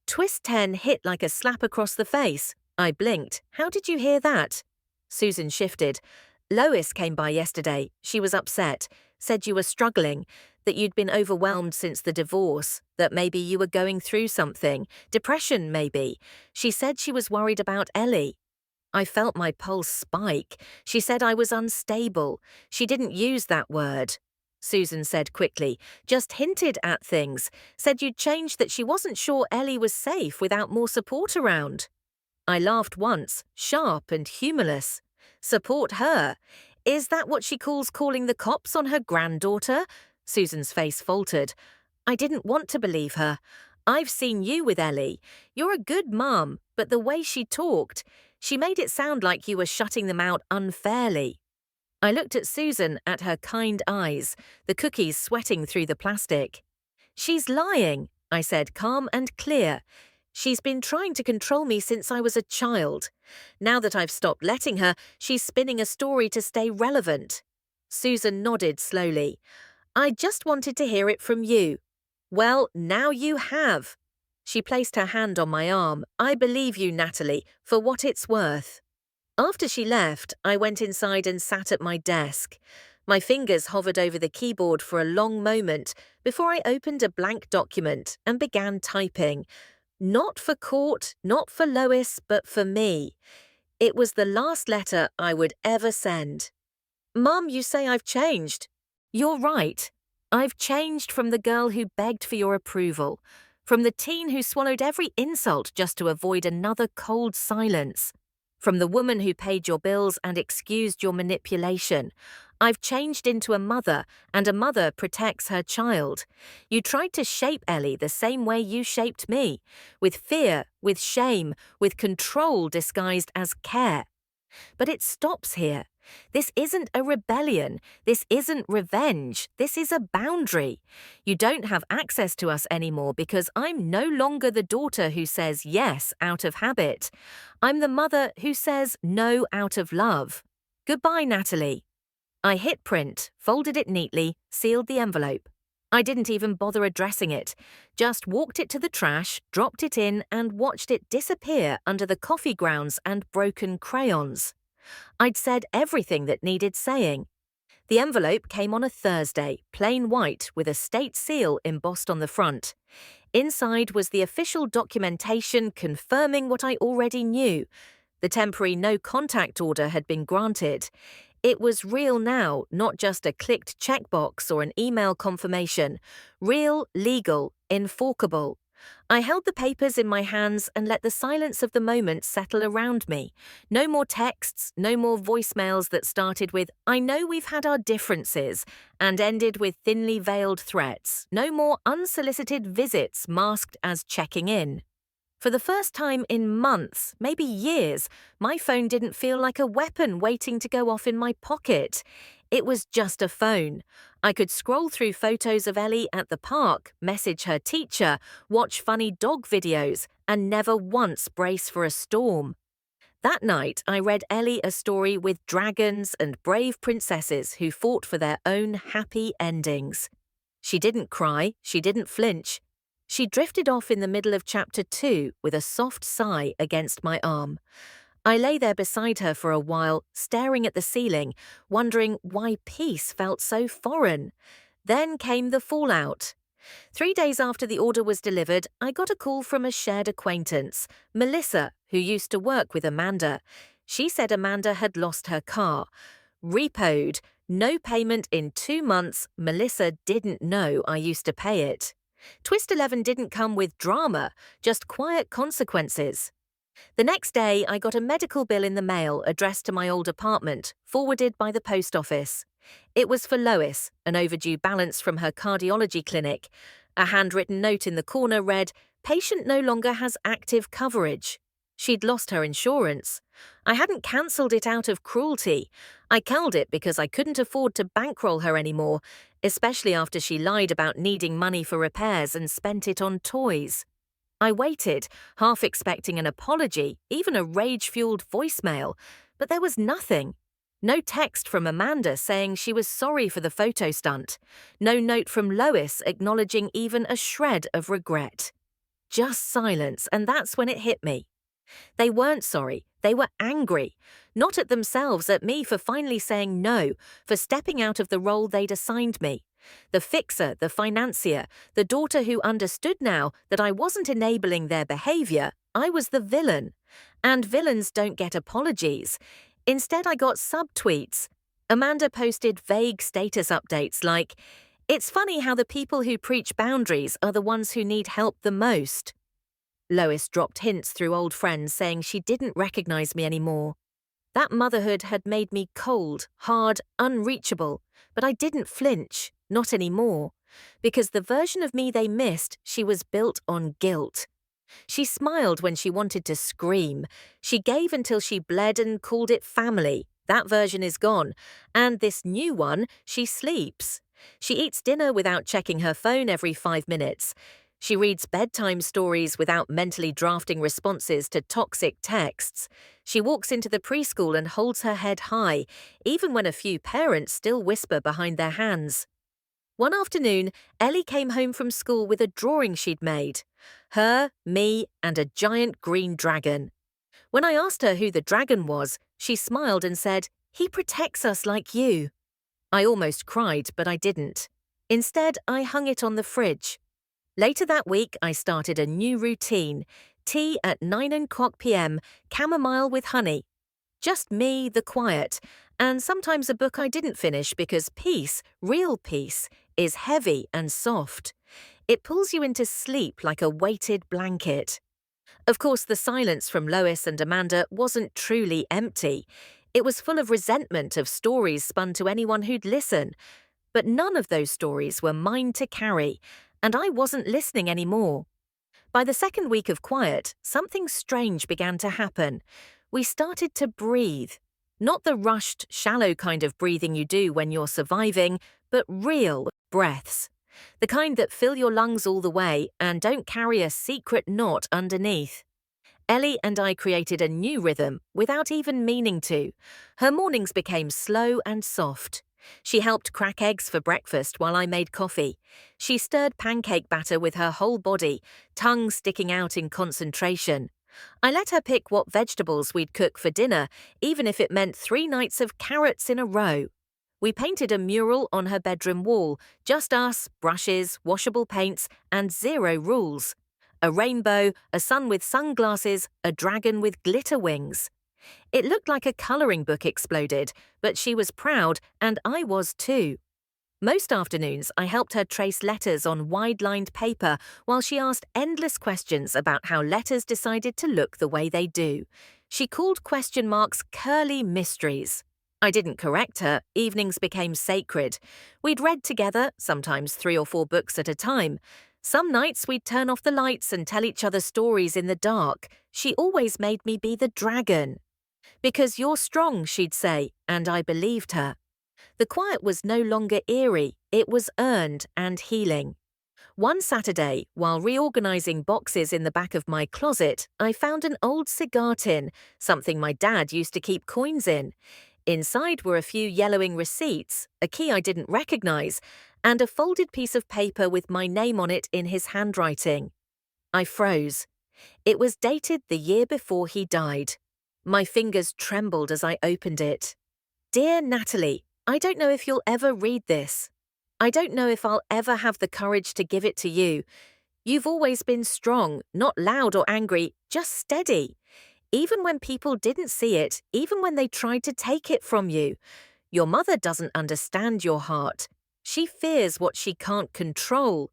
Speaker 1: Twist 10 hit like a slap across the face. I blinked. "How did you hear that?" Susan shifted. "Lois came by yesterday. She was upset. Said you were struggling, that you'd been overwhelmed since the divorce, that maybe you were going through something. Depression, maybe. She said she was worried about Ellie." I felt my pulse spike. She said I was unstable. She didn't use that word. Susan said quickly, "Just hinted at things. Said you'd changed, that she wasn't sure Ellie was safe without more support around." I laughed once, sharp and humorless. "Support her? Is that what she calls calling the cops on her granddaughter?" Susan's face faltered. I didn't want to believe her. "I've seen you with Ellie. You're a good mum, but the way she talked, she made it sound like you were shutting them out unfairly." I looked at Susan, at her kind eyes, the cookies sweating through the plastic. "She's lying," I said, calm and clear. "She's been trying to control me since I was a child. Now that I've stopped letting her, she's spinning a story to stay relevant." Susan nodded slowly. "I just wanted to hear it from you." "Well, now you have." She placed her hand on my arm. "I believe you, Natalie, for what it's worth." After she left, I went inside and sat at my desk. My fingers hovered over the keyboard for a long moment before I opened a blank document and began typing. Not for court, not for Lois, but for me. It was the last letter I would ever send. "Mum, you say I've changed." "You're right. I've changed from the girl who begged for your approval, from the teen who swallowed every insult just to avoid another cold silence, from the woman who paid your bills and excused your manipulation. I've changed into a mother, and a mother protects her child. You tried to shape Ellie the same way you shaped me, with fear, with shame, with control disguised as care. But it stops here. This isn't a rebellion. This isn't revenge. This is a boundary. You don't have access to us anymore because I'm no longer the daughter who says yes out of habit. I'm the mother who says no out of love. Goodbye, Natalie. I hit print, folded it neatly, sealed the envelope. I didn't even bother addressing it, just walked it to the trash, dropped it in, and watched it disappear under the coffee grounds and broken crayons. I'd said everything that needed saying. The envelope came on a Thursday, plain white, with a state seal embossed on the front. Inside was the official documentation confirming what I already knew. The temporary no-contact order had been granted. It was real now, not just a clicked checkbox or an email confirmation. Real, legal, enforceable. I held the papers in my hands and let the silence of the moment settle around me. No more texts, no more voicemails that started with, "I know we've had our differences," and ended with thinly veiled threats. No more unsolicited visits masked as checking in. For the first time in months, maybe years, my phone didn't feel like a weapon waiting to go off in my pocket. It was just a phone. I could scroll through photos of Ellie at the park, message her teacher, watch funny dog videos, and never once brace for a storm. That night, I read Ellie a story with dragons and brave princesses who fought for their own happy endings. She didn't cry, she didn't flinch. She drifted off in the middle of chapter 2 with a soft sigh against my arm. I lay there beside her for a while, staring at the ceiling, wondering why peace felt so foreign. Then came the fallout. 3 days after the order was delivered, I got a call from a shared acquaintance, Melissa, who used to work with Amanda. She said Amanda had lost her car. Repoed, no payment in 2 months. Melissa didn't know I used to pay it. Twist 11 didn't come with drama, just quiet consequences. The next day, I got a medical bill in the mail addressed to my old apartment, forwarded by the post office. It was for Lois, an overdue balance from her cardiology clinic. A handwritten note in the corner read, "Patient no longer has active coverage." She'd lost her insurance. I hadn't cancelled it out of cruelty. I culled it because I couldn't afford to bankroll her anymore, especially after she lied about needing money for repairs and spent it on toys. I waited, half expecting an apology, even a rage-fueled voicemail, but there was nothing. No text from Amanda saying she was sorry for the photo stunt. No note from Lois acknowledging even a shred of regret. Just silence, and that's when it hit me. They weren't sorry, they were angry. Not at themselves, at me for finally saying no, for stepping out of the role they'd assigned me. The fixer, the financier, the daughter who understood now that I wasn't enabling their behavior, I was the villain. And villains don't get apologies. Instead, I got subtweets. Amanda posted vague status updates like, "It's funny how the people who preach boundaries are the ones who need help the most." Lois dropped hints through old friends saying she didn't recognize me anymore. That motherhood had made me cold, hard, unreachable, but I didn't flinch, not anymore, because the version of me they missed, she was built on guilt. She smiled when she wanted to scream. She gave until she bled and called it family. That version is gone. And this new one, she sleeps. She eats dinner without checking her phone every 5 minutes. She reads bedtime stories without mentally drafting responses to toxic texts. She walks into the preschool and holds her head high, even when a few parents still whisper behind their hands. One afternoon, Ellie came home from school with a drawing she'd made. Her, me, and a giant green dragon. When I asked her who the dragon was, she smiled and said, "He protects us like you." I almost cried, but I didn't. Instead, I hung it on the fridge. Later that week, I started a new routine. Tea at 9 p.m, chamomile with honey. Just me, the quiet, and sometimes a book I didn't finish because peace, real peace, is heavy and soft. It pulls you into sleep like a weighted blanket. Of course, the silence from Lois and Amanda wasn't truly empty. It was full of resentment of stories spun to anyone who'd listen. But none of those stories were mine to carry, and I wasn't listening anymore. By the second week of quiet, something strange began to happen. We started to breathe. Not the rushed, shallow kind of breathing you do when you're surviving, but real breaths. The kind that fill your lungs all the way and don't carry a secret knot underneath. Ellie and I created a new rhythm without even meaning to. Her mornings became slow and soft. She helped crack eggs for breakfast while I made coffee. She stirred pancake batter with her whole body, tongue sticking out in concentration. I let her pick what vegetables we'd cook for dinner, even if it meant 3 nights of carrots in a row. We painted a mural on her bedroom wall, just us, brushes, washable paints, and 0 rules. A rainbow, a sun with sunglasses, a dragon with glitter wings. It looked like a colouring book exploded, but she was proud, and I was too. Most afternoons, I helped her trace letters on wide-lined paper while she asked endless questions about how letters decided to look the way they do. She called question marks curly mysteries. I didn't correct her. Evenings became sacred. We'd read together, sometimes 3 or 4 books at a time. Some nights we'd turn off the lights and tell each other stories in the dark. She always made me be the dragon. "Because you're strong," she'd say, and I believed her. The quiet was no longer eerie, it was earned and healing. One Saturday, while reorganizing boxes in the back of my closet, I found an old cigar tin, something my dad used to keep coins in. Inside were a few yellowing receipts, a key I didn't recognize, and a folded piece of paper with my name on it in his handwriting. I froze. It was dated the year before he died. My fingers trembled as I opened it. "Dear Natalie, I don't know if you'll ever read this. I don't know if I'll ever have the courage to give it to you. You've always been strong, not loud or angry, just steady. Even when people didn't see it, even when they tried to take it from you. Your mother doesn't understand your heart. She fears what she can't control.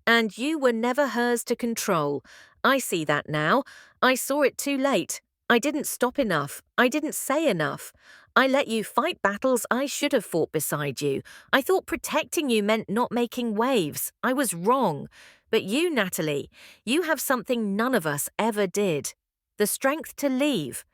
Speaker 1: And you were never hers to control. I see that now. I saw it too late. I didn't stop enough. I didn't say enough. I let you fight battles I should have fought beside you. I thought protecting you meant not making waves. I was wrong. But you, Natalie, you have something none of us ever did. The strength to leave.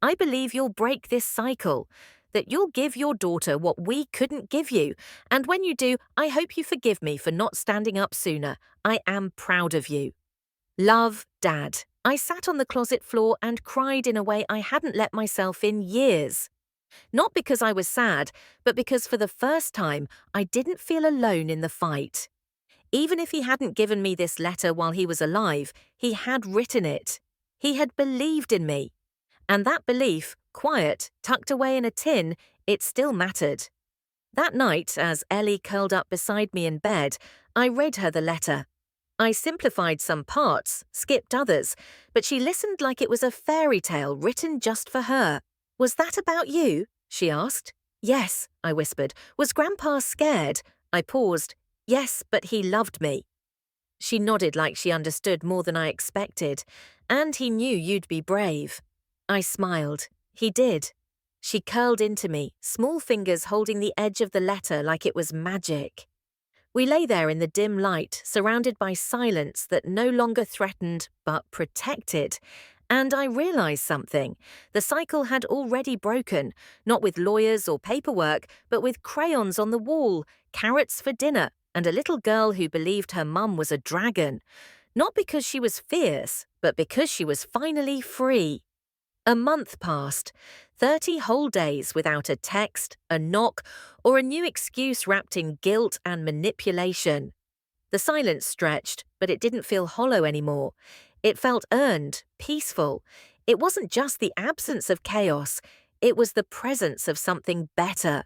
Speaker 1: I believe you'll break this cycle, that you'll give your daughter what we couldn't give you. And when you do, I hope you forgive me for not standing up sooner. I am proud of you. Love, Dad." I sat on the closet floor and cried in a way I hadn't let myself in years. Not because I was sad, but because for the first time, I didn't feel alone in the fight. Even if he hadn't given me this letter while he was alive, he had written it. He had believed in me. And that belief, quiet, tucked away in a tin, it still mattered. That night, as Ellie curled up beside me in bed, I read her the letter. I simplified some parts, skipped others, but she listened like it was a fairy tale written just for her. "Was that about you?" she asked. "Yes," I whispered. "Was Grandpa scared?" I paused. "Yes, but he loved me." She nodded like she understood more than I expected. "And he knew you'd be brave." I smiled. He did. She curled into me, small fingers holding the edge of the letter like it was magic. We lay there in the dim light, surrounded by silence that no longer threatened but protected. And I realized something. The cycle had already broken, not with lawyers or paperwork, but with crayons on the wall, carrots for dinner, and a little girl who believed her mum was a dragon. Not because she was fierce, but because she was finally free. A month passed, 30 whole days without a text, a knock, or a new excuse wrapped in guilt and manipulation. The silence stretched, but it didn't feel hollow anymore. It felt earned, peaceful. It wasn't just the absence of chaos, it was the presence of something better.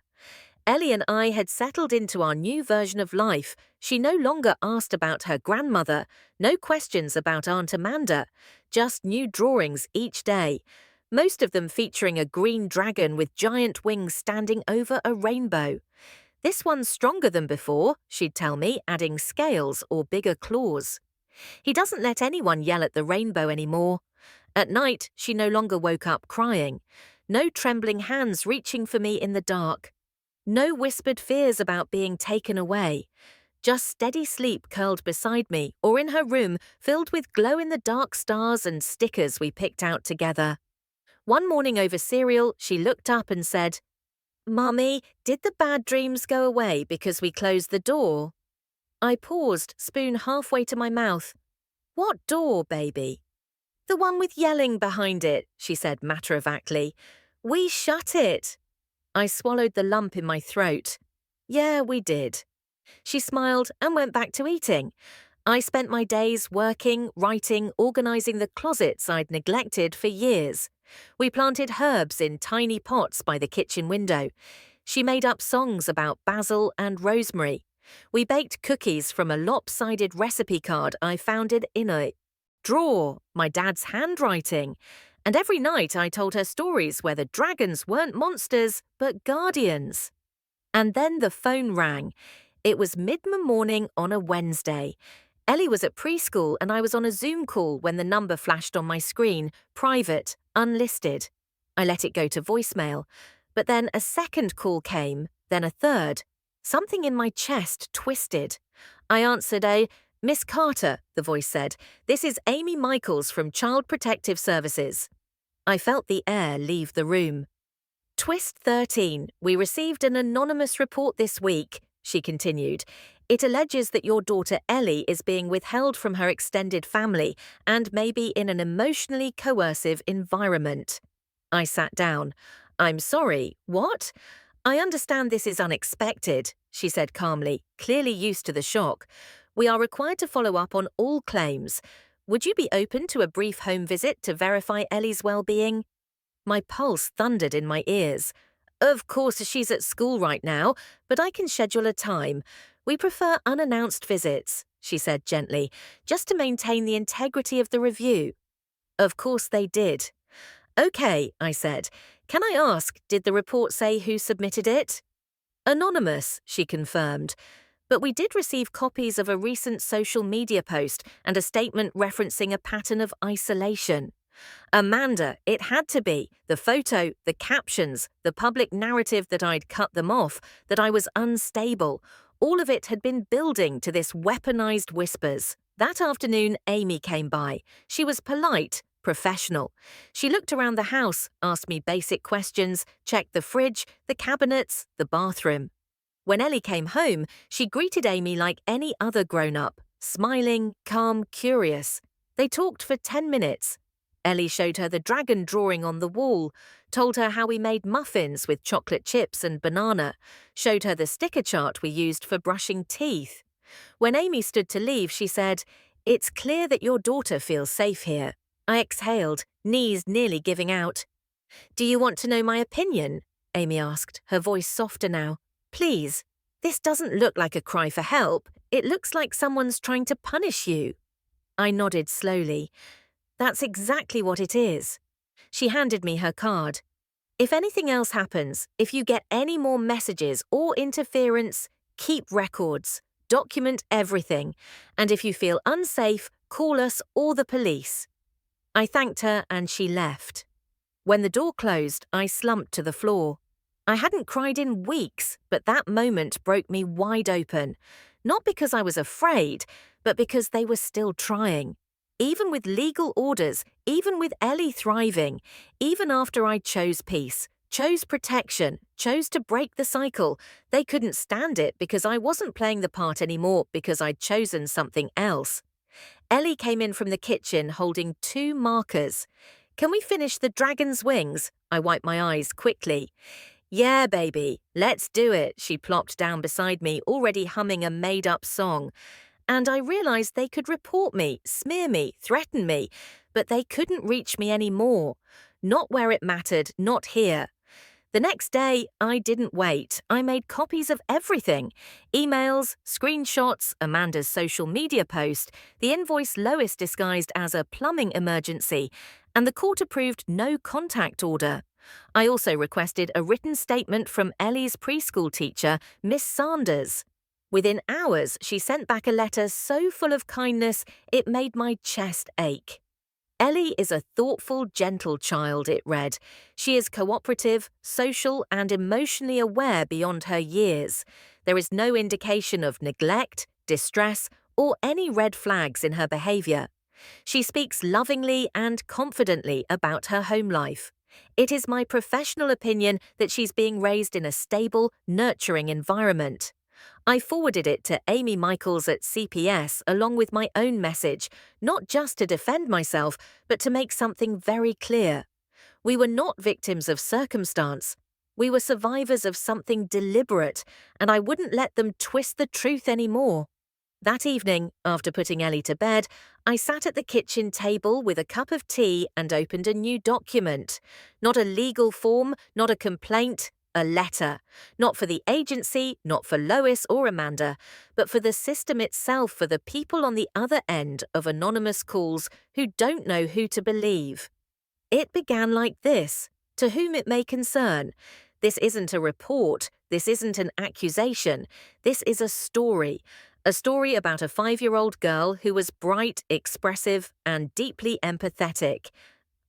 Speaker 1: Ellie and I had settled into our new version of life. She no longer asked about her grandmother, no questions about Aunt Amanda, just new drawings each day. Most of them featuring a green dragon with giant wings standing over a rainbow. "This one's stronger than before," she'd tell me, adding scales or bigger claws. "He doesn't let anyone yell at the rainbow anymore." At night, she no longer woke up crying. No trembling hands reaching for me in the dark. No whispered fears about being taken away. Just steady sleep curled beside me or in her room filled with glow-in-the-dark stars and stickers we picked out together. One morning over cereal, she looked up and said, "Mummy, did the bad dreams go away because we closed the door?" I paused, spoon halfway to my mouth. "What door, baby?" "The one with yelling behind it," she said matter-of-factly. "We shut it." I swallowed the lump in my throat. "Yeah, we did." She smiled and went back to eating. I spent my days working, writing, organizing the closets I'd neglected for years. We planted herbs in tiny pots by the kitchen window. She made up songs about basil and rosemary. We baked cookies from a lopsided recipe card I found in a drawer, my dad's handwriting. And every night I told her stories where the dragons weren't monsters, but guardians. And then the phone rang. It was mid-morning on a Wednesday. Ellie was at preschool and I was on a Zoom call when the number flashed on my screen, private, unlisted. I let it go to voicemail. But then a second call came, then a third. Something in my chest twisted. I answered "Miss Carter," the voice said. "This is Amy Michaels from Child Protective Services." I felt the air leave the room. Twist 13. We received an anonymous report this week, she continued. It alleges that your daughter Ellie is being withheld from her extended family and may be in an emotionally coercive environment. I sat down. "I'm sorry, what?" "I understand this is unexpected," she said calmly, clearly used to the shock. "We are required to follow up on all claims. Would you be open to a brief home visit to verify Ellie's well-being?" My pulse thundered in my ears. "Of course, she's at school right now, but I can schedule a time. We prefer unannounced visits," she said gently, "just to maintain the integrity of the review." Of course they did. "Okay," I said. "Can I ask, did the report say who submitted it?" "Anonymous," she confirmed. "But we did receive copies of a recent social media post and a statement referencing a pattern of isolation." Amanda, it had to be. The photo, the captions, the public narrative that I'd cut them off, that I was unstable. All of it had been building to this weaponized whispers. That afternoon, Amy came by. She was polite, professional. She looked around the house, asked me basic questions, checked the fridge, the cabinets, the bathroom. When Ellie came home, she greeted Amy like any other grown-up, smiling, calm, curious. They talked for 10 minutes. Ellie showed her the dragon drawing on the wall, told her how we made muffins with chocolate chips and banana, showed her the sticker chart we used for brushing teeth. When Amy stood to leave, she said, "It's clear that your daughter feels safe here." I exhaled, knees nearly giving out. "Do you want to know my opinion?" Amy asked, her voice softer now. "Please. This doesn't look like a cry for help. It looks like someone's trying to punish you." I nodded slowly. "That's exactly what it is." She handed me her card. "If anything else happens, if you get any more messages or interference, keep records. Document everything. And if you feel unsafe, call us or the police." I thanked her and she left. When the door closed, I slumped to the floor. I hadn't cried in weeks, but that moment broke me wide open. Not because I was afraid, but because they were still trying. Even with legal orders, even with Ellie thriving, even after I chose peace, chose protection, chose to break the cycle, they couldn't stand it because I wasn't playing the part anymore because I'd chosen something else. Ellie came in from the kitchen holding 2 markers. "Can we finish the dragon's wings?" I wiped my eyes quickly. "Yeah, baby, let's do it," she plopped down beside me, already humming a made-up song. And I realized they could report me, smear me, threaten me, but they couldn't reach me anymore. Not where it mattered, not here. The next day, I didn't wait. I made copies of everything. Emails, screenshots, Amanda's social media post, the invoice Lois disguised as a plumbing emergency, and the court-approved no-contact order. I also requested a written statement from Ellie's preschool teacher, Miss Sanders. Within hours, she sent back a letter so full of kindness, it made my chest ache. "Ellie is a thoughtful, gentle child," it read. "She is cooperative, social, and emotionally aware beyond her years. There is no indication of neglect, distress, or any red flags in her behavior. She speaks lovingly and confidently about her home life. It is my professional opinion that she's being raised in a stable, nurturing environment. I forwarded it to Amy Michaels at CPS along with my own message, not just to defend myself, but to make something very clear. We were not victims of circumstance. We were survivors of something deliberate, and I wouldn't let them twist the truth anymore. That evening, after putting Ellie to bed, I sat at the kitchen table with a cup of tea and opened a new document. Not a legal form, not a complaint, a letter. Not for the agency, not for Lois or Amanda, but for the system itself, for the people on the other end of anonymous calls who don't know who to believe. It began like this: to whom it may concern. This isn't a report, this isn't an accusation, this is a story. A story about a 5-year-old girl who was bright, expressive, and deeply empathetic.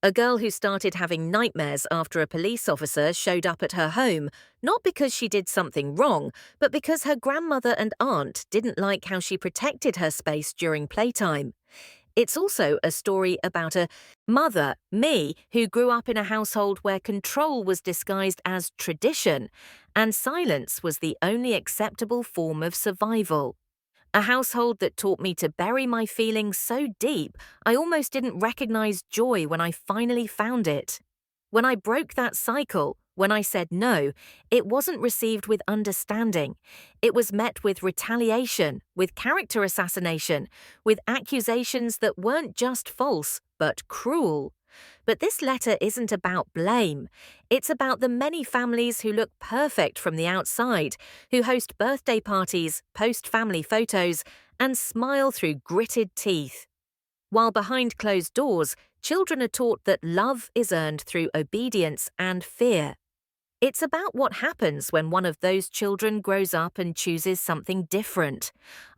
Speaker 1: A girl who started having nightmares after a police officer showed up at her home, not because she did something wrong, but because her grandmother and aunt didn't like how she protected her space during playtime. It's also a story about a mother, me, who grew up in a household where control was disguised as tradition, and silence was the only acceptable form of survival. A household that taught me to bury my feelings so deep I almost didn't recognize joy when I finally found it. When I broke that cycle, when I said no, it wasn't received with understanding. It was met with retaliation, with character assassination, with accusations that weren't just false, but cruel. But this letter isn't about blame. It's about the many families who look perfect from the outside, who host birthday parties, post family photos, and smile through gritted teeth. While behind closed doors, children are taught that love is earned through obedience and fear. It's about what happens when one of those children grows up and chooses something different.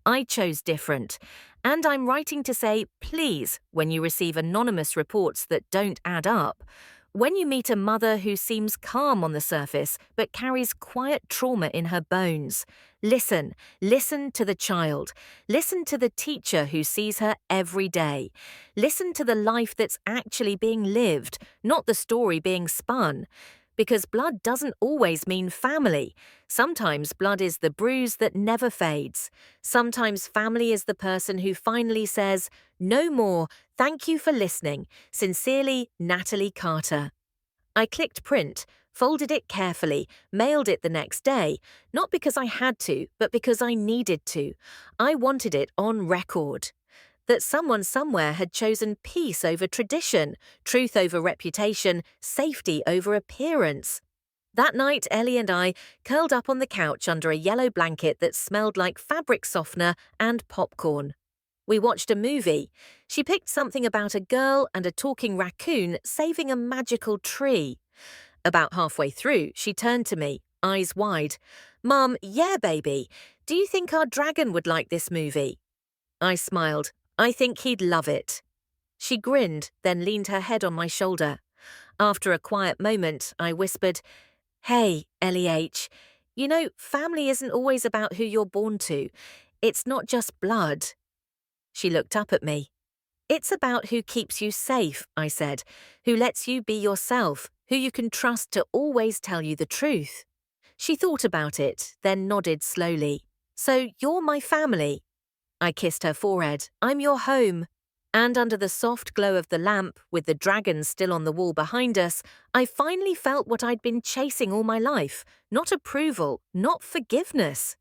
Speaker 1: I chose different, and I'm writing to say, please, when you receive anonymous reports that don't add up, when you meet a mother who seems calm on the surface but carries quiet trauma in her bones, listen to the child. Listen to the teacher who sees her every day. Listen to the life that's actually being lived, not the story being spun. Because blood doesn't always mean family. Sometimes blood is the bruise that never fades. Sometimes family is the person who finally says, "No more, thank you for listening. Sincerely, Natalie Carter." I clicked print, folded it carefully, mailed it the next day, not because I had to, but because I needed to. I wanted it on record. That someone somewhere had chosen peace over tradition, truth over reputation, safety over appearance. That night, Ellie and I curled up on the couch under a yellow blanket that smelled like fabric softener and popcorn. We watched a movie. She picked something about a girl and a talking raccoon saving a magical tree. About halfway through, she turned to me, eyes wide. "Mum, yeah, baby. Do you think our dragon would like this movie?" I smiled. "I think he'd love it." She grinned, then leaned her head on my shoulder. After a quiet moment, I whispered, "Hey, Ellie H., you know, family isn't always about who you're born to. It's not just blood." She looked up at me. "It's about who keeps you safe," I said, "who lets you be yourself, who you can trust to always tell you the truth." She thought about it, then nodded slowly. "So you're my family." I kissed her forehead. "I'm your home." And under the soft glow of the lamp, with the dragon still on the wall behind us, I finally felt what I'd been chasing all my life. Not approval, not forgiveness.